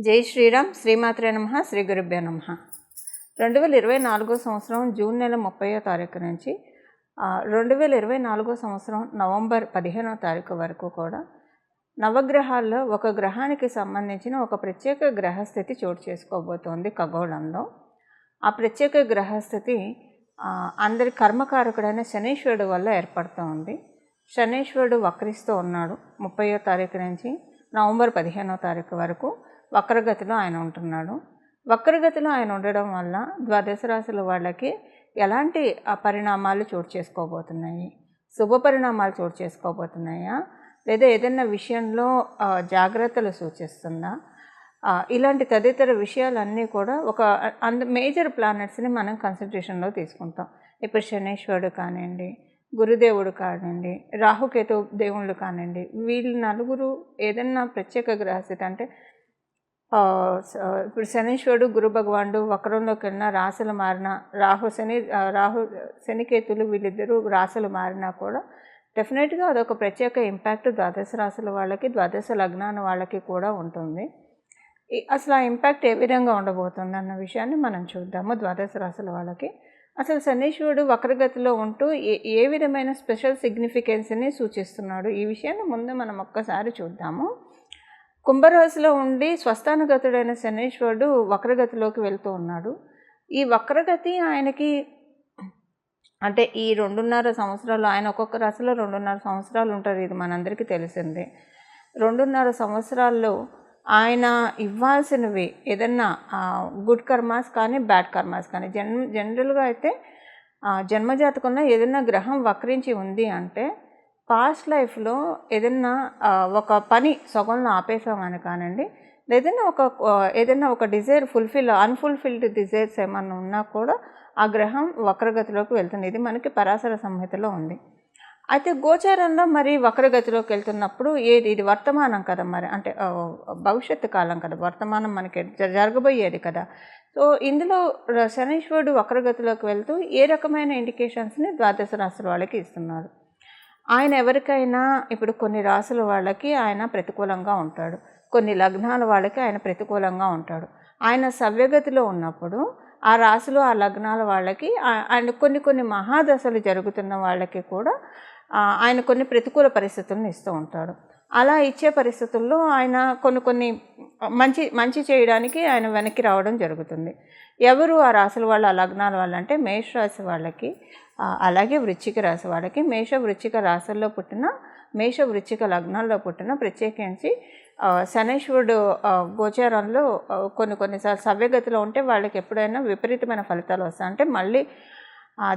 జై శ్రీరామ్. శ్రీమాత్రే నమః. శ్రీ గురుభ్యో నమః. 2024 సంవత్సరం జూన్ నెల 30వ తారీఖు నుంచి 2024 సంవత్సరం నవంబర్ 15వ తారీఖు వరకు కూడా నవగ్రహాల్లో ఒక గ్రహానికి సంబంధించిన ఒక ప్రత్యేక గ్రహస్థితి చోటు చేసుకోబోతోంది ఖగోళంలో. ఆ ప్రత్యేక గ్రహస్థితి అందరి కర్మకారకుడైన శనీశ్వరుడు వల్ల ఏర్పడుతోంది. శనీశ్వరుడు వక్రిస్తూ ఉన్నాడు. 30వ తారీఖు నుంచి నవంబర్ 15వ తారీఖు వరకు వక్రగతిలో ఆయన ఉంటున్నాడు. వక్రగతిలో ఆయన ఉండడం వల్ల ద్వాదశ రాశుల వాళ్ళకి ఎలాంటి పరిణామాలు చోటు చేసుకోబోతున్నాయి? శుభ పరిణామాలు చోటు చేసుకోబోతున్నాయా, లేదా ఏదైనా విషయంలో జాగ్రత్తలు సూచిస్తుందా? ఇలాంటి తదితర విషయాలన్నీ కూడా ఒక మేజర్ ప్లానెట్స్ని మనం కన్సిడరేషన్లో తీసుకుంటాం. ఇప్పుడు శనీశ్వరుడు కానివ్వండి, గురుదేవుడు కానివ్వండి, రాహుకేతు దేవుళ్ళు కానివ్వండి, వీళ్ళు నలుగురు ఏదన్నా ప్రత్యేక గ్రహస్థితి అంటే ఇప్పుడు శనీశ్వరుడు గురు భగవానుడు వక్రంలోకి వెళ్ళిన రాశులు మారిన రాహు శనికేతులు వీళ్ళిద్దరూ రాశులు మారినా కూడా డెఫినెట్గా అదొక ప్రత్యేక ఇంపాక్ట్ ద్వాదశ రాశుల వాళ్ళకి, ద్వాదశ లగ్నాల వాళ్ళకి కూడా ఉంటుంది. అసలు ఆ ఇంపాక్ట్ ఏ విధంగా ఉండబోతుంది అన్న విషయాన్ని మనం చూద్దాము. ద్వాదశ రాశుల వాళ్ళకి అసలు శనీశ్వరుడు వక్రగతిలో ఉంటూ ఏ విధమైన స్పెషల్ సిగ్నిఫికెన్స్ని సూచిస్తున్నాడు, ఈ విషయాన్ని ముందు మనం ఒక్కసారి చూద్దాము. కుంభరాశిలో ఉండి స్వస్థానగతుడైన శనీశ్వరుడు వక్రగతిలోకి వెళ్తూ ఉన్నాడు. ఈ వక్రగతి ఆయనకి అంటే ఈ 2.5 సంవత్సరాలు, ఆయన ఒక్కొక్క రాశిలో 2.5 సంవత్సరాలు ఉంటారు, ఇది మనందరికీ తెలిసిందే. 2.5 సంవత్సరాల్లో ఆయన ఇవ్వాల్సినవి ఏదన్నా గుడ్ కర్మాస్ కానీ బ్యాడ్ కర్మాస్ కానీ జనరల్గా అయితే జన్మజాతకంలో ఏదైనా గ్రహం వక్రించి ఉంది అంటే పాస్ట్ లైఫ్లో ఏదైనా ఒక పని సగంలో ఆపేసామని కానివ్వండి, ఏదైనా ఒక డిజైర్ అన్ఫుల్ఫిల్డ్ డిజైర్స్ ఏమన్నా ఉన్నా కూడా ఆ గ్రహం వక్రగతిలోకి వెళ్తుంది. ఇది మనకి పరాశర సంహితలో ఉంది. అయితే గోచారంలో మరి వక్రగతిలోకి వెళ్తున్నప్పుడు ఇది వర్తమానం కదా, మరి అంటే భవిష్యత్తు కాలం కదా, వర్తమానం మనకి జరగబోయేది కదా. సో ఇందులో శనీశ్వరుడు వక్రగతిలోకి వెళ్తూ ఏ రకమైన ఇండికేషన్స్ని ద్వాదశ రాశుల వాళ్ళకి ఇస్తున్నారు? ఆయన ఎవరికైనా ఇప్పుడు కొన్ని రాశుల వాళ్ళకి ఆయన ప్రతికూలంగా ఉంటాడు, కొన్ని లగ్నాల వాళ్ళకి ఆయన ప్రతికూలంగా ఉంటాడు. ఆయన సవ్యగతిలో ఉన్నప్పుడు ఆ రాశులు ఆ లగ్నాల వాళ్ళకి ఆయన కొన్ని మహాదశలు జరుగుతున్న వాళ్ళకి కూడా ఆయన కొన్ని ప్రతికూల పరిస్థితులను ఇస్తూ ఉంటాడు. అలా ఇచ్చే పరిస్థితుల్లో ఆయన కొన్ని మంచి చేయడానికి ఆయన వెనక్కి రావడం జరుగుతుంది. ఎవరు ఆ రాశుల వాళ్ళు, ఆ లగ్నాల వాళ్ళు అంటే మేషరాశి వాళ్ళకి, అలాగే వృశ్చిక రాశి వాళ్ళకి. వృశ్చిక రాశుల్లో పుట్టిన, వృశ్చిక లగ్నాల్లో పుట్టిన, ప్రత్యేకించి శనీశ్వరుడు గోచారంలో కొన్నిసార్లు సవ్యగతిలో ఉంటే వాళ్ళకి ఎప్పుడైనా విపరీతమైన ఫలితాలు వస్తాయి. అంటే మళ్ళీ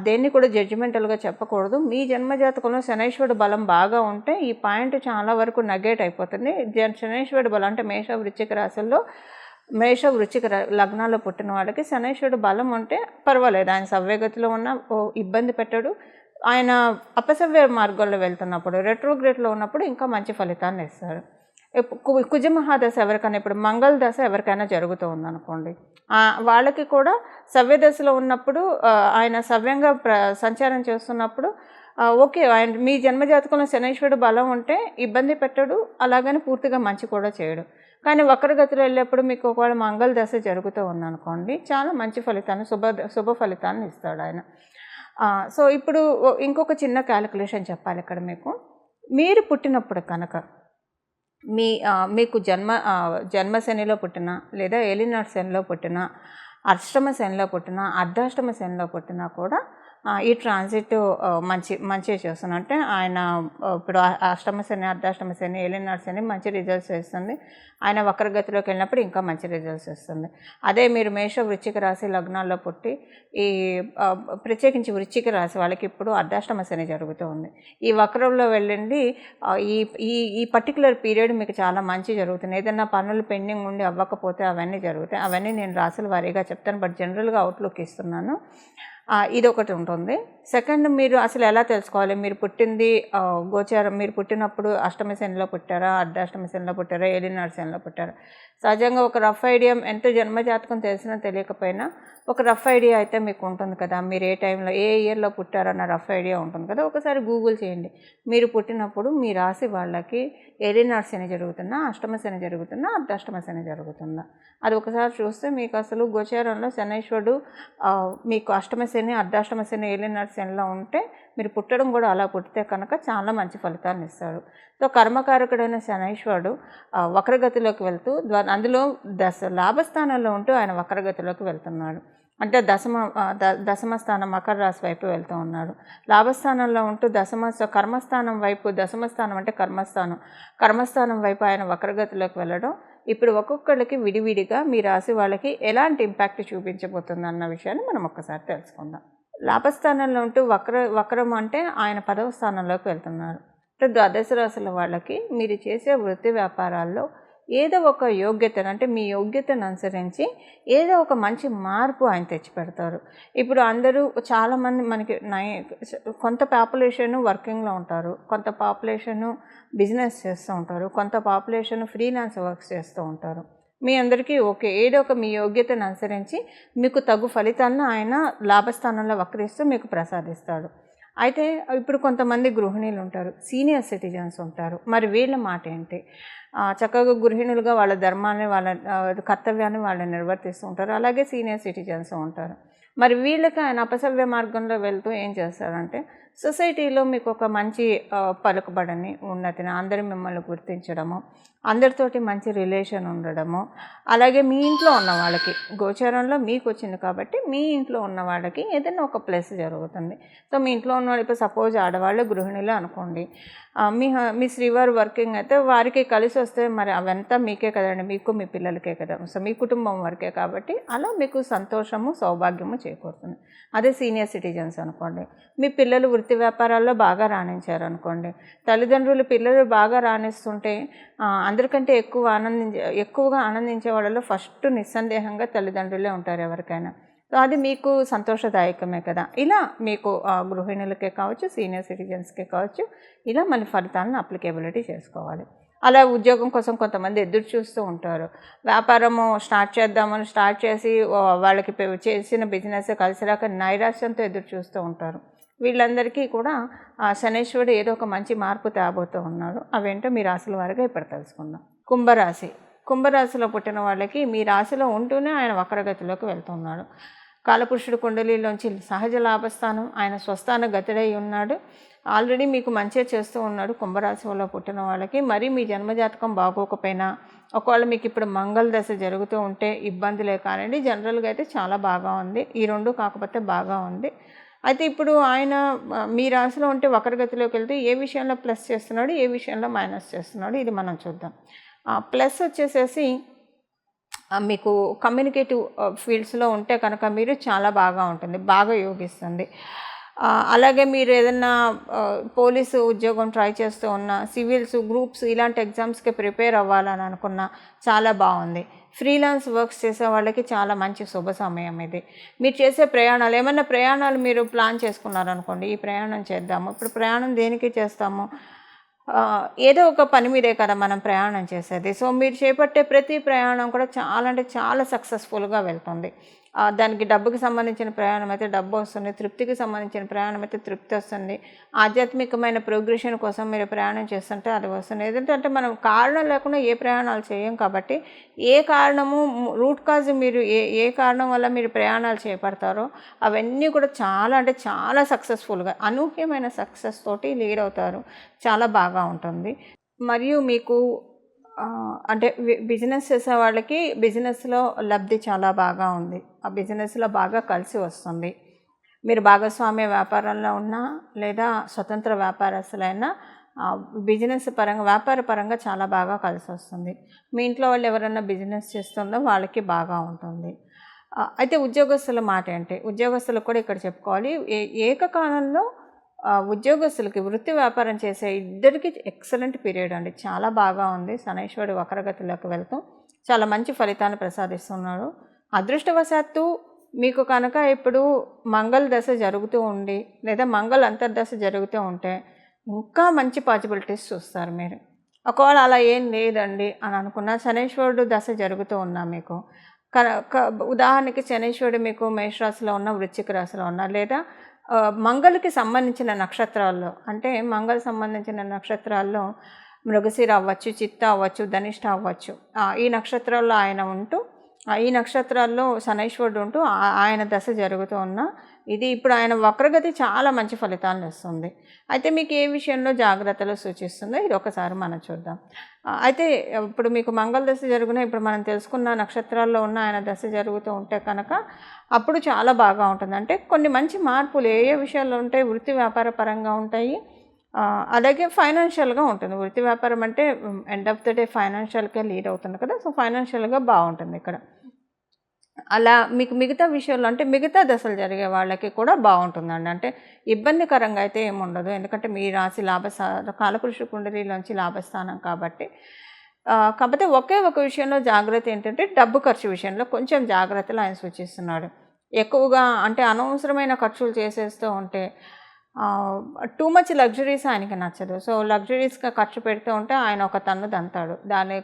దేన్ని కూడా జడ్జిమెంటల్గా చెప్పకూడదు. మీ జన్మజాతకంలో శనీశ్వరుడు బలం బాగా ఉంటే ఈ పాయింట్ చాలా వరకు నెగేట్ అయిపోతుంది. శనీశ్వరుడు బలం అంటే వృశ్చిక రాశుల్లో వృశ్చిక లగ్నాల్లో పుట్టిన వాళ్ళకి శనీశ్వరుడు బలం ఉంటే పర్వాలేదు, ఆయన సవ్యగతిలో ఉన్న ఇబ్బంది పెట్టాడు. ఆయన అపసవ్య మార్గంలో వెళ్తున్నప్పుడు, రెట్రోగ్రేడ్లో ఉన్నప్పుడు ఇంకా మంచి ఫలితాన్ని ఇస్తాడు. కుజమహాదశ ఎవరికైనా, ఇప్పుడు మంగళ దశ ఎవరికైనా జరుగుతూ ఉందనుకోండి, వాళ్ళకి కూడా సవ్యదశలో ఉన్నప్పుడు ఆయన సవ్యంగా సంచారం చేస్తున్నప్పుడు ఓకే, ఆయన మీ జన్మజాతకంలో శనీశ్వరుడు బలం ఉంటే ఇబ్బంది పెట్టడు, అలాగని పూర్తిగా మంచి కూడా చేయడు. కానీ వక్రగతిలో వెళ్ళేప్పుడు మీకు ఒకవేళ మంగళ దశ జరుగుతూ ఉందనుకోండి, చాలా మంచి ఫలితాన్ని, శుభ ఫలితాన్ని ఇస్తాడు ఆయన. సో ఇప్పుడు ఇంకొక చిన్న క్యాలిక్యులేషన్ చెప్పాలి ఇక్కడ మీకు. మీరు పుట్టినప్పుడు కనుక మీకు జన్మ శనిలో పుట్టిన, లేదా ఏలినాటి శనిలో పుట్టిన, అష్టమ శనిలో పుట్టిన, అర్ధాష్టమ శనిలో పుట్టినా కూడా ఈ ట్రాన్సిట్ మంచి చేస్తుంది. అంటే ఆయన ఇప్పుడు అష్టమ శని, అర్ధాష్టమ శని, ఏలినాటి శని మంచి రిజల్ట్స్ ఇస్తుంది. ఆయన వక్రగతిలోకి వెళ్ళినప్పుడు ఇంకా మంచి రిజల్ట్స్ ఇస్తుంది. అదే మీరు వృశ్చిక రాశి లగ్నాల్లో పుట్టి ప్రత్యేకించి వృశ్చిక రాశి వాళ్ళకి ఇప్పుడు అర్ధాష్టమ శని జరుగుతూ ఉంది. ఈ వక్రంలో వెళ్ళండి, ఈ పర్టికులర్ పీరియడ్ మీకు చాలా మంచి జరుగుతుంది. ఏదైనా పనులు పెండింగ్ ఉండి అవ్వకపోతే అవన్నీ జరుగుతాయి. అవన్నీ నేను రాశుల వారీగా చెప్తాను, బట్ జనరల్గా అవుట్లుక్ ఇస్తున్నాను. ఇదొకటి ఉంటుంది. సెకండ్, మీరు అసలు ఎలా తెలుసుకోవాలి మీరు పుట్టింది గోచారం, మీరు పుట్టినప్పుడు అష్టమ శనిలో పుట్టారా, అర్ధాష్టమ శనిలో పుట్టారా, ఏలినాటి శనిలో పుట్టారా? సహజంగా ఒక రఫ్ ఐడియా, ఎంత జన్మజాతకం తెలిసినా తెలియకపోయినా ఒక రఫ్ ఐడియా అయితే మీకు ఉంటుంది కదా, మీరు ఏ టైంలో ఏ ఇయర్లో పుట్టారన్న రఫ్ ఐడియా ఉంటుంది కదా. ఒకసారి గూగుల్ చేయండి. మీరు పుట్టినప్పుడు మీ రాశి వాళ్ళకి ఏలినాటి శని జరుగుతున్నా, అష్టమ శని జరుగుతున్నా, అర్ధాష్టమ శని జరుగుతుందా, అది ఒకసారి చూస్తే మీకు అసలు గోచారంలో శనైశ్వరుడు మీకు అష్టమ శని, అర్ధాష్టమ శని, ఏలినాటి శనిలో ఉంటే మీరు పుట్టడం కూడా అలా పుట్టితే కనుక చాలా మంచి ఫలితాన్ని ఇస్తాడు. సో కర్మకారకుడైన శనైశ్వరుడు వక్రగతిలోకి వెళ్తూ అందులో లాభస్థానంలో ఉంటూ ఆయన వక్రగతిలోకి వెళ్తున్నాడు. అంటే దశమ స్థానం మకర రాశి వైపు వెళ్తూ ఉన్నాడు. లాభస్థానంలో ఉంటూ కర్మస్థానం వైపు, దశమ స్థానం అంటే కర్మస్థానం వైపు ఆయన వక్రగతిలోకి వెళ్ళడం ఇప్పుడు ఒక్కొక్కళ్ళకి విడివిడిగా మీ రాశి వాళ్ళకి ఎలాంటి ఇంపాక్ట్ చూపించబోతుంది అన్న విషయాన్ని మనం ఒక్కసారి తెలుసుకుందాం. లాభస్థానంలో ఉంటూ వక్రం అంటే ఆయన 10వ స్థానంలోకి వెళ్తున్నారు. అంటే ద్వాదశ రాశుల వాళ్ళకి మీరు చేసే వృత్తి వ్యాపారాల్లో ఏదో ఒక యోగ్యతను, అంటే మీ యోగ్యతను అనుసరించి ఏదో ఒక మంచి మార్పు ఆయన తెచ్చిపెడతారు. ఇప్పుడు అందరూ చాలామంది మనకి కొంత పాపులేషను వర్కింగ్లో ఉంటారు, కొంత పాపులేషను బిజినెస్ చేస్తూ ఉంటారు, కొంత పాపులేషన్ ఫ్రీలాన్స్ వర్క్స్ చేస్తూ ఉంటారు. మీ అందరికీ ఓకే, ఏదో ఒక మీ యోగ్యతను అనుసరించి మీకు తగు ఫలితాలను ఆయన లాభస్థానంలో వక్రిస్తూ మీకు ప్రసాదిస్తాడు. అయితే ఇప్పుడు కొంతమంది గృహిణీలు ఉంటారు, సీనియర్ సిటిజన్స్ ఉంటారు. మరి వీళ్ళ మాట ఏంటి? చక్కగా గృహిణులుగా వాళ్ళ ధర్మాన్ని, వాళ్ళ కర్తవ్యాన్ని వాళ్ళు నిర్వర్తిస్తూ ఉంటారు. అలాగే సీనియర్ సిటిజన్స్ ఉంటారు. మరి వీళ్ళకి ఆయన అపసవ్య మార్గంలో వెళ్తూ ఏం చేస్తారంటే, సొసైటీలో మీకు ఒక మంచి పలుకుబడిని, ఉన్నతిని, అందరూ మిమ్మల్ని గుర్తించడము, అందరితోటి మంచి రిలేషన్ ఉండడము, అలాగే మీ ఇంట్లో ఉన్న వాళ్ళకి, గోచారంలో మీకు వచ్చింది కాబట్టి మీ ఇంట్లో ఉన్న వాళ్ళకి ఏదైనా ఒక ప్లస్ జరుగుతుంది. సో మీ ఇంట్లో ఉన్న వాళ్ళు, ఇప్పుడు సపోజ్ ఆడవాళ్ళు గృహిణులు అనుకోండి, మీ శ్రీవారు వర్కింగ్ అయితే వారికి కలిసి వస్తే మరి అవంతా మీకే కదండి, మీకు మీ పిల్లలకే కదా, సో మీ కుటుంబం వరకే కాబట్టి అలా మీకు సంతోషము, సౌభాగ్యము చేకూరుతుంది. అదే సీనియర్ సిటిజన్స్ అనుకోండి, మీ పిల్లలు వృత్తి వ్యాపారాల్లో బాగా రాణించారు అనుకోండి, తల్లిదండ్రులు పిల్లలు బాగా రాణిస్తుంటే అందరికంటే ఎక్కువగా ఆనందించే వాళ్ళలో ఫస్ట్ నిస్సందేహంగా తల్లిదండ్రులే ఉంటారు ఎవరికైనా. సో అది మీకు సంతోషదాయకమే కదా. ఇలా మీకు గృహిణులకే కావచ్చు, సీనియర్ సిటిజన్స్కే కావచ్చు, ఇలా మన ఫలితాలను అప్లికేబిలిటీ చేసుకోవాలి. అలా ఉద్యోగం కోసం కొంతమంది ఎదురు చూస్తూ ఉంటారు. వ్యాపారము స్టార్ట్ చేసి వాళ్ళకి చేసిన బిజినెస్ కలిసిరాక నైరాశ్యంతో ఎదురు చూస్తూ ఉంటారు. వీళ్ళందరికీ కూడా శనైశ్వరుడు ఏదో ఒక మంచి మార్పు తేబోతూ ఉన్నాడు. అవేంటో మీ రాశుల వారిగా ఇప్పుడు తెలుసుకుందాం. కుంభరాశిలో పుట్టిన వాళ్ళకి మీ రాశిలో ఉంటూనే ఆయన వక్రగతిలోకి వెళ్తున్నాడు. కాలపురుషుడు కుండలిలోంచి సహజ లాభస్థానం, ఆయన స్వస్థాన గతుడై ఉన్నాడు. ఆల్రెడీ మీకు మంచిగా చేస్తూ ఉన్నాడు. కుంభరాశిలో పుట్టిన వాళ్ళకి మరి మీ జన్మజాతకం బాగోకపోయినా, ఒకవేళ మీకు ఇప్పుడు మంగళ దశ జరుగుతూ ఉంటే ఇబ్బందులే కానివ్వండి, జనరల్గా అయితే చాలా బాగా ఉంది. ఈ రెండు కాకపోతే బాగా ఉంది. అయితే ఇప్పుడు ఆయన మీ రాశిలో ఉంటే వక్రగతిలోకి వెళ్తే ఏ విషయంలో ప్లస్ చేస్తున్నాడు, ఏ విషయంలో మైనస్ చేస్తున్నాడు, ఇది మనం చూద్దాం. ప్లస్ వచ్చేసేసి మీకు కమ్యూనికేటివ్ ఫీల్డ్స్లో ఉంటే కనుక మీరు చాలా బాగా ఉంటుంది, బాగా యోగిస్తుంది. అలాగే మీరు ఏదన్నా పోలీసు ఉద్యోగం ట్రై చేస్తూ ఉన్న, సివిల్స్, గ్రూప్స్ ఇలాంటి ఎగ్జామ్స్కి ప్రిపేర్ అవ్వాలని అనుకున్నా చాలా బాగుంది. ఫ్రీలాన్స్ వర్క్స్ చేసే వాళ్ళకి చాలా మంచి శుభ సమయం ఇది. మీరు చేసే ప్రయాణాలు, ఏమన్నా ప్రయాణాలు మీరు ప్లాన్ చేసుకున్నారనుకోండి, ఈ ప్రయాణం చేద్దాము, ఇప్పుడు ప్రయాణం దేనికి చేస్తాము, ఏదో ఒక పని మీదే కదా మనం ప్రయాణం చేసేది. సో మీరు చేపట్టే ప్రతి ప్రయాణం కూడా చాలా అంటే చాలా సక్సెస్ఫుల్గా వెళ్తుంది. దానికి డబ్బుకి సంబంధించిన ప్రయాణం అయితే డబ్బు వస్తుంది, తృప్తికి సంబంధించిన ప్రయాణం అయితే తృప్తి వస్తుంది, ఆధ్యాత్మికమైన ప్రోగ్రెషన్ కోసం మీరు ప్రయాణం చేస్తుంటే అది వస్తుంది. ఎందుకంటే మనం కారణం లేకుండా ఏ ప్రయాణాలు చేయం కాబట్టి, ఏ కారణము రూట్ కాజ్, మీరు ఏ కారణం వల్ల మీరు ప్రయాణాలు చేపడతారో అవన్నీ కూడా చాలా అంటే చాలా సక్సెస్ఫుల్గా, అనూహ్యమైన సక్సెస్ తోటి లీడ్ అవుతారు. చాలా బాగా ఉంటుంది. మరియు మీకు అంటే బిజినెస్ చేసే వాళ్ళకి బిజినెస్లో లబ్ధి చాలా బాగా ఉంది. ఆ బిజినెస్లో బాగా కలిసి వస్తుంది. మీరు భాగస్వామ్య వ్యాపారంలో ఉన్నా లేదా స్వతంత్ర వ్యాపారస్తులైనా బిజినెస్ పరంగా, వ్యాపార పరంగా చాలా బాగా కలిసి వస్తుంది. మీ ఇంట్లో వాళ్ళు ఎవరైనా బిజినెస్ చేస్తుందో వాళ్ళకి బాగా ఉంటుంది. అయితే ఉద్యోగస్తుల మాట ఏంటి? ఉద్యోగస్తులకు కూడా ఇక్కడ చెప్పుకోవాలి, ఏకకాలంలో ఉద్యోగస్తులకి, వృత్తి వ్యాపారం చేసే ఇద్దరికి ఎక్సలెంట్ పీరియడ్ అండి, చాలా బాగా ఉంది. శనైశ్వరుడు వక్రగతిలోకి వెళ్తూ చాలా మంచి ఫలితాన్ని ప్రసాదిస్తున్నాడు. అదృష్టవశాత్తు మీకు కనుక ఇప్పుడు మంగళ దశ జరుగుతూ ఉండి లేదా మంగళ అంతర్దశ జరుగుతూ ఉంటే ఇంకా మంచి పాసిబిలిటీస్ చూస్తారు మీరు. ఒకవేళ అలా ఏం లేదండి అని అనుకున్న శనీశ్వరుడు దశ జరుగుతూ ఉన్నా మీకు ఉదాహరణకి శనీశ్వరుడు మీకు మేషరాశిలో ఉన్న వృశ్చిక రాశిలో ఉన్న లేదా మంగళకి సంబంధించిన నక్షత్రాల్లో అంటే మంగళ సంబంధించిన నక్షత్రాల్లో మృగశిర అవ్వచ్చు, చిత్త అవ్వచ్చు, ధనిష్ట అవ్వచ్చు, ఈ నక్షత్రాల్లో ఆయన ఉంటూ ఈ నక్షత్రాల్లో శనైశ్వరుడు ఉంటూ ఆయన దశ జరుగుతూ ఉన్న ఇది ఇప్పుడు ఆయన వక్రగతి చాలా మంచి ఫలితాలను ఇస్తుంది. అయితే మీకు ఏ విషయంలో జాగ్రత్తలు సూచిస్తుందో ఇది ఒకసారి మనం చూద్దాం. అయితే ఇప్పుడు మీకు మంగళ దశ జరుగున ఇప్పుడు మనం తెలుసుకున్న నక్షత్రాల్లో ఉన్న ఆయన దశ జరుగుతూ ఉంటే కనుక అప్పుడు చాలా బాగా ఉంటుంది. అంటే కొన్ని మంచి మార్పులు ఏ విషయాల్లో ఉంటాయి, వృత్తి వ్యాపార పరంగా ఉంటాయి, అలాగే ఫైనాన్షియల్గా ఉంటుంది. వృత్తి వ్యాపారం అంటే ఎండ్ ఆఫ్ ద డే ఫైనాన్షియల్కే లీడ్ అవుతుంది కదా, సో ఫైనాన్షియల్గా బాగుంటుంది ఇక్కడ. అలా మీకు మిగతా విషయాల్లో అంటే మిగతా దశలు జరిగే వాళ్ళకి కూడా బాగుంటుందండి. అంటే ఇబ్బందికరంగా అయితే ఏముండదు, ఎందుకంటే మీ రాశి కాలపురుష కుండలిలోంచి లాభస్థానం కాబట్టి. కాకపోతే ఒక విషయంలో జాగ్రత్త ఏంటంటే డబ్బు ఖర్చు విషయంలో కొంచెం జాగ్రత్తలు ఆయన సూచిస్తున్నాడు. ఎక్కువగా అంటే అనవసరమైన ఖర్చులు చేసేస్తూ ఉంటే టూ మచ్ లగ్జరీస్ ఆయనకి నచ్చదు. సో లగ్జరీస్గా ఖర్చు పెడుతూ ఉంటే ఆయన ఒక తన్ను దంతాడు. దాని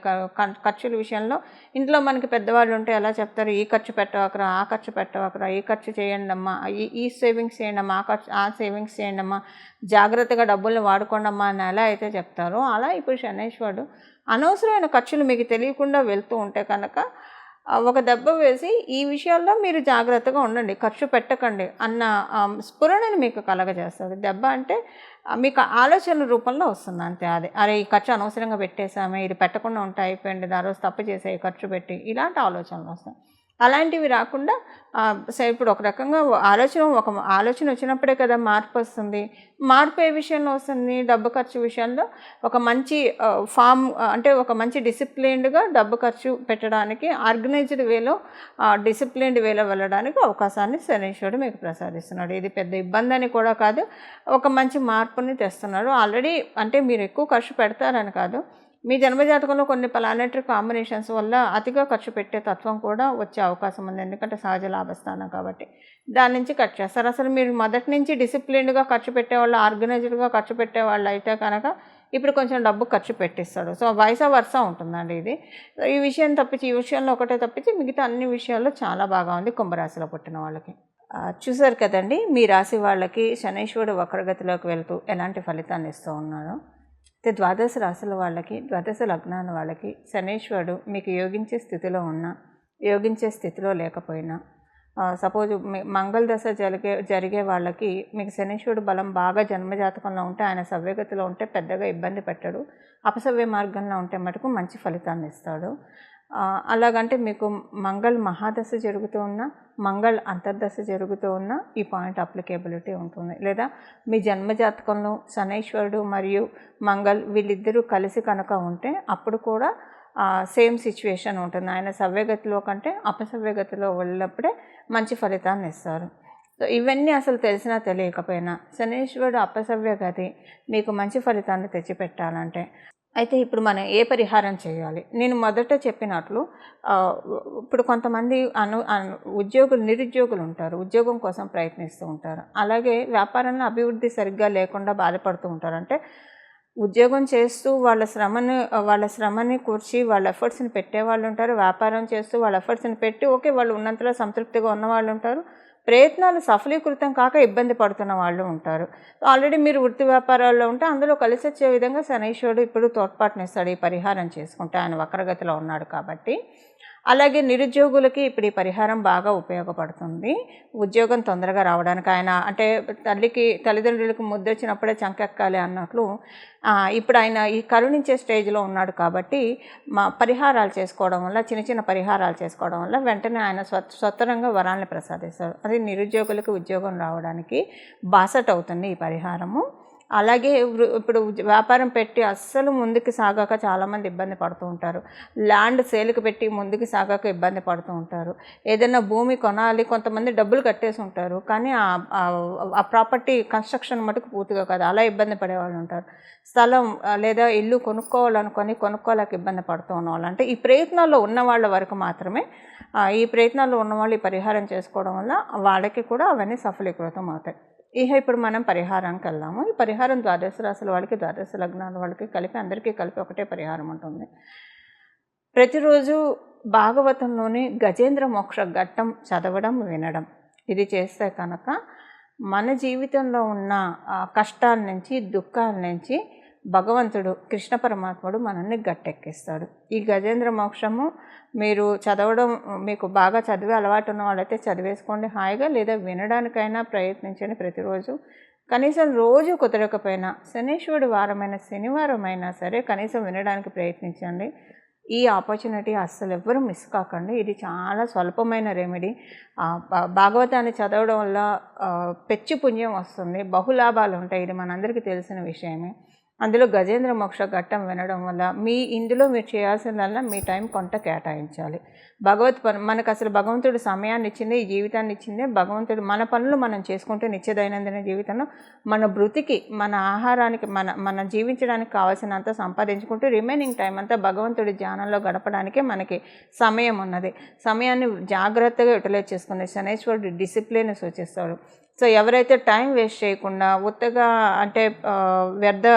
ఖర్చుల విషయంలో ఇంట్లో మనకి పెద్దవాళ్ళు ఉంటే ఎలా చెప్తారు, ఈ ఖర్చు పెట్టవకరా, ఆ ఖర్చు పెట్టవకరా, ఈ ఖర్చు చేయండి అమ్మా, ఈ సేవింగ్స్ చేయండి అమ్మా, ఆ సేవింగ్స్ చేయండి అమ్మా, జాగ్రత్తగా డబ్బుల్ని వాడుకోండి అమ్మా అని ఎలా అయితే చెప్తారో అలా ఇప్పుడు శనైశ్వరుడు అనవసరమైన ఖర్చులు మీకు తెలియకుండా వెళ్తూ ఉంటే కనుక ఒక దెబ్బ వేసి ఈ విషయాల్లో మీరు జాగ్రత్తగా ఉండండి, ఖర్చు పెట్టకండి అన్న స్ఫురణని మీకు కలగజేస్తుంది. దెబ్బ అంటే మీకు ఆలోచనల రూపంలో వస్తుంది అంతే. అరే ఈ ఖర్చు అనవసరంగా పెట్టేసామే, ఇది పెట్టకుండా ఉంటే అయిపోయింది, ఆ రోజు తప్పు చేసే ఖర్చు పెట్టి, ఇలాంటి ఆలోచనలు వస్తాయి. అలాంటివి రాకుండా ఇప్పుడు ఒక రకంగా ఆలోచన వచ్చినప్పుడే కదా మార్పు వస్తుంది. మార్పు ఏ విషయంలో వస్తుంది, డబ్బు ఖర్చు విషయంలో ఒక మంచి అంటే ఒక మంచి డిసిప్లిన్డ్గా డబ్బు ఖర్చు పెట్టడానికి ఆర్గనైజ్డ్ వేలో డిసిప్లిన్డ్ వేలో వెళ్ళడానికి అవకాశాన్ని శనీశ్వరుడు మీకు ప్రసాదిస్తున్నాడు. ఇది పెద్ద ఇబ్బంది అని కూడా కాదు, ఒక మంచి మార్పుని తెస్తున్నాడు. ఆల్రెడీ అంటే మీరు ఎక్కువ ఖర్చు పెడతారని కాదు, మీ జన్మజాతకంలో కొన్ని ప్లానెటరీ కాంబినేషన్స్ వల్ల అతిగా ఖర్చు పెట్టే తత్వం కూడా వచ్చే అవకాశం ఉంది, ఎందుకంటే సహజ లాభస్థానం కాబట్టి దాని నుంచి కట్ చేస్తారు. అసలు మీరు మొదటి నుంచి డిసిప్లిన్డ్గా ఖర్చు పెట్టేవాళ్ళు, ఆర్గనైజ్డ్గా ఖర్చు పెట్టేవాళ్ళు అయితే కనుక ఇప్పుడు కొంచెం డబ్బు ఖర్చు పెట్టిస్తాడు. సో వయస వరుస ఉంటుందండి ఇది. ఈ విషయంలో ఒకటే తప్పించి మిగతా అన్ని విషయాల్లో చాలా బాగా ఉంది కుంభరాశిలో పుట్టిన వాళ్ళకి. చూసారు కదండి మీ రాశి వాళ్ళకి శనైశ్వరుడు వక్రగతిలోకి వెళ్తూ ఎలాంటి ఫలితాన్ని ఇస్తూ ఉన్నాడో. అయితే ద్వాదశ రాశుల వాళ్ళకి, ద్వాదశ లగ్నాల వాళ్ళకి శనైశ్వరుడు మీకు యోగించే స్థితిలో ఉన్నా, యోగించే స్థితిలో లేకపోయినా, సపోజ్ మంగళ దశ జరిగే వాళ్ళకి మీకు శనైశ్వరుడు బలం బాగా జన్మజాతకంలో ఉంటే, ఆయన సవ్యగతిలో ఉంటే పెద్దగా ఇబ్బంది పెట్టడు, అపసవ్య మార్గంలో ఉంటే మటుకు మంచి ఫలితాన్ని ఇస్తాడు. అలాగంటే మీకు మంగళ మహాదశ జరుగుతూ ఉన్నా, మంగళ అంతర్దశ జరుగుతూ ఉన్నా ఈ పాయింట్ అప్లికేబిలిటీ ఉంటుంది. లేదా మీ జన్మజాతకంలో శనైశ్వరుడు మరియు మంగళ వీళ్ళిద్దరూ కలిసి కనుక ఉంటే అప్పుడు కూడా సేమ్ సిచ్యువేషన్ ఉంటుంది. ఆయన సవ్యగతిలో కంటే అపసవ్యగతిలో వెళ్ళినప్పుడే మంచి ఫలితాన్ని ఇస్తారు. సో ఇవన్నీ అసలు తెలిసినా తెలియకపోయినా శనైశ్వరుడు అపసవ్యగతి మీకు మంచి ఫలితాన్ని తెచ్చిపెట్టాలంటే అయితే ఇప్పుడు మనం ఏ పరిహారం చేయాలి? నేను మొదట చెప్పినట్లు ఇప్పుడు కొంతమంది నిరుద్యోగులు ఉంటారు, ఉద్యోగం కోసం ప్రయత్నిస్తూ ఉంటారు. అలాగే వ్యాపారంలో అభివృద్ధి సరిగ్గా లేకుండా బాధపడుతూ ఉంటారు. అంటే ఉద్యోగం చేస్తూ వాళ్ళ శ్రమని కూర్చి వాళ్ళ ఎఫర్ట్స్ని పెట్టేవాళ్ళు ఉంటారు, వ్యాపారం చేస్తూ వాళ్ళ ఎఫర్ట్స్ని పెట్టి వాళ్ళు ఉన్నంతలో సంతృప్తిగా ఉన్నవాళ్ళు ఉంటారు, ప్రయత్నాలు సఫలీకృతం కాక ఇబ్బంది పడుతున్న వాళ్ళు ఉంటారు. ఆల్రెడీ మీరు వృత్తి వ్యాపారాల్లో ఉంటే అందులో కలిసి వచ్చే విధంగా శనైశ్వరుడు ఇప్పుడు తోడ్పాటునిస్తాడు ఈ పరిహారం చేసుకుంటే, ఆయన వక్రగతిలో ఉన్నాడు కాబట్టి. అలాగే నిరుద్యోగులకి ఇప్పుడు ఈ పరిహారం బాగా ఉపయోగపడుతుంది ఉద్యోగం తొందరగా రావడానికి. ఆయన అంటే తల్లిదండ్రులకు ముద్దొచ్చినప్పుడే చంకెక్కాలి అన్నట్లు ఇప్పుడు ఆయన ఈ కరుణించే స్టేజ్లో ఉన్నాడు కాబట్టి పరిహారాలు చేసుకోవడం వల్ల, చిన్న పరిహారాలు చేసుకోవడం వల్ల వెంటనే ఆయన స్వతరంగా వరాలను ప్రసాదిస్తాడు. అది నిరుద్యోగులకు ఉద్యోగం రావడానికి బాసట అవుతుంది ఈ పరిహారము. అలాగే ఇప్పుడు వ్యాపారం పెట్టి అస్సలు ముందుకు సాగాక చాలామంది ఇబ్బంది పడుతూ ఉంటారు. ల్యాండ్ సేల్కి పెట్టి ముందుకు సాగాక ఇబ్బంది పడుతూ ఉంటారు. ఏదైనా భూమి కొనాలి, కొంతమంది డబ్బులు కట్టేసి ఉంటారు, కానీ ఆ ప్రాపర్టీ కన్స్ట్రక్షన్ మటుకు పూర్తిగా కాదు, అలా ఇబ్బంది పడేవాళ్ళు ఉంటారు. స్థలం లేదా ఇల్లు కొనుక్కోలేక ఇబ్బంది పడుతూ ఉన్నవాళ్ళు, అంటే ఈ ప్రయత్నాల్లో ఉన్న వాళ్ళ వరకు మాత్రమే, ఈ ప్రయత్నాల్లో ఉన్నవాళ్ళు ఈ పరిహారం చేసుకోవడం వల్ల వాళ్ళకి కూడా అవన్నీ సఫలీకృతం అవుతాయి. ఇప్పుడు మనం పరిహారానికి వెళ్దాము. ఈ పరిహారం ద్వాదశ రాశుల వాళ్ళకి, ద్వాదశ లగ్నాల వాళ్ళకి కలిపి, అందరికీ కలిపి ఒకటే పరిహారం ఉంటుంది. ప్రతిరోజు భాగవతంలోని గజేంద్ర మోక్ష ఘట్టం చదవడం, వినడం, ఇది చేస్తే కనుక మన జీవితంలో ఉన్న కష్టాల నుంచి, దుఃఖాల నుంచి భగవంతుడు, కృష్ణ పరమాత్ముడు మనల్ని గట్టెక్కిస్తాడు. ఈ గజేంద్ర మోక్షము మీరు చదవడం, మీకు బాగా చదివే అలవాటు ఉన్న వాళ్ళైతే చదివేసుకోండి హాయిగా, లేదా వినడానికైనా ప్రయత్నించండి ప్రతిరోజు. కనీసం రోజు కుదరకపోయినా శనీశ్వరుడు వారమైన శనివారం అయినా సరే కనీసం వినడానికి ప్రయత్నించండి. ఈ ఆపర్చునిటీ అస్సలు ఎవ్వరూ మిస్ కాకండి. ఇది చాలా స్వల్పమైన రెమెడీ. భాగవతాన్ని చదవడం వల్ల పెచ్చు పుణ్యం వస్తుంది, బహులాభాలు ఉంటాయి, ఇది మనందరికీ తెలిసిన విషయమే. అందులో గజేంద్ర మోక్ష ఘట్టం వినడం వల్ల ఇందులో మీరు చేయాల్సిందల్లా మీ టైం కొంత కేటాయించాలి. మనకు అసలు భగవంతుడు సమయాన్ని ఇచ్చింది, ఈ జీవితాన్ని ఇచ్చింది భగవంతుడు. మన పనులు మనం చేసుకుంటే నిత్య దైనందిన జీవితంలో మన బ్రతికి, మన ఆహారానికి, మన జీవించడానికి కావాల్సినంత సంపాదించుకుంటూ రిమైనింగ్ టైం అంతా భగవంతుడి ధ్యానంలో గడపడానికే మనకి సమయం ఉన్నది. సమయాన్ని జాగ్రత్తగా యూటిలైజ్ చేసుకునే శనైశ్వరుడు డిసిప్లిన్ సూచిస్తాడు. సో ఎవరైతే టైం వేస్ట్ చేయకుండా ఉత్తగా, అంటే వ్యర్థ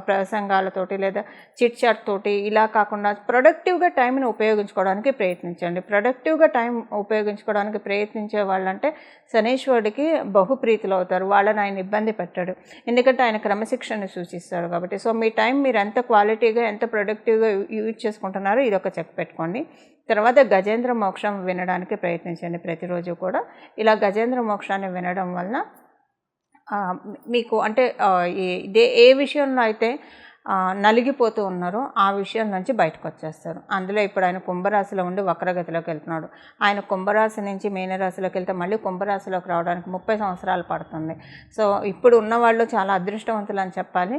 ప్రసంగాలతోటి లేదా చిట్ చాట్ తోటి ఇలా కాకుండా ప్రొడక్టివ్గా టైంని ఉపయోగించుకోవడానికి ప్రయత్నించండి. ప్రొడక్టివ్గా టైం ఉపయోగించుకోవడానికి ప్రయత్నించే వాళ్ళంటే శనీశ్వరుడికి బహుప్రీతులు అవుతారు. వాళ్ళని ఆయన ఇబ్బంది పెట్టాడు, ఎందుకంటే ఆయన క్రమశిక్షణ సూచిస్తాడు కాబట్టి. సో మీ టైం మీరు ఎంత క్వాలిటీగా, ఎంత ప్రొడక్టివ్గా యూజ్ చేసుకుంటున్నారో ఇది ఒక చెక్ పెట్టుకోండి. తర్వాత గజేంద్ర మోక్షం వినడానికి ప్రయత్నించండి ప్రతిరోజు కూడా. ఇలా గజేంద్ర మోక్షాన్ని వినడం వలన మీకు, అంటే ఏ విషయంలో అయితే నలిగిపోతూ ఉన్నారో ఆ విషయం నుంచి బయటకు వచ్చేస్తారు. అందులో ఇప్పుడు ఆయన కుంభరాశిలో ఉండి వక్రగతిలోకి వెళ్తున్నాడు. ఆయన కుంభరాశి నుంచి మీనరాశిలోకి వెళ్తే మళ్ళీ కుంభరాశిలోకి రావడానికి 30 సంవత్సరాలు పడుతుంది. సో ఇప్పుడు ఉన్నవాళ్ళు చాలా అదృష్టవంతులు అని చెప్పాలి.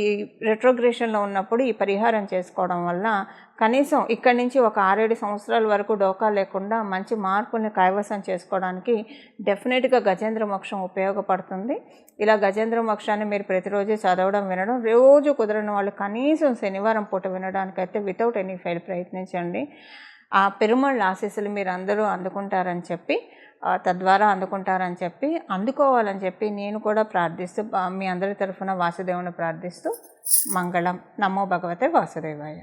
ఈ రెట్రోగ్రేషన్లో ఉన్నప్పుడు ఈ పరిహారం చేసుకోవడం వల్ల కనీసం ఇక్కడి నుంచి ఒక 6-7 సంవత్సరాల వరకు డోకా లేకుండా మంచి మార్పుల్ని కైవసం చేసుకోవడానికి డెఫినెట్గా గజేంద్ర మోక్షం ఉపయోగపడుతుంది. ఇలా గజేంద్ర మోక్షాన్ని మీరు ప్రతిరోజు చదవడం, వినడం, రోజు కుదరని వాళ్ళు కనీసం శనివారం పూట వినడానికైతే వితౌట్ ఎనీ ఫెయిల్ ప్రయత్నించండి. ఆ పెరుమాళ్ళ ఆశీస్సులు మీరు అందరూ అందుకుంటారని చెప్పి, తద్వారా అందుకోవాలని చెప్పి నేను కూడా ప్రార్థిస్తూ, మీ అందరి తరఫున వాసుదేవుని ప్రార్థిస్తూ మంగళం. నమో భగవతే వాసుదేవాయ.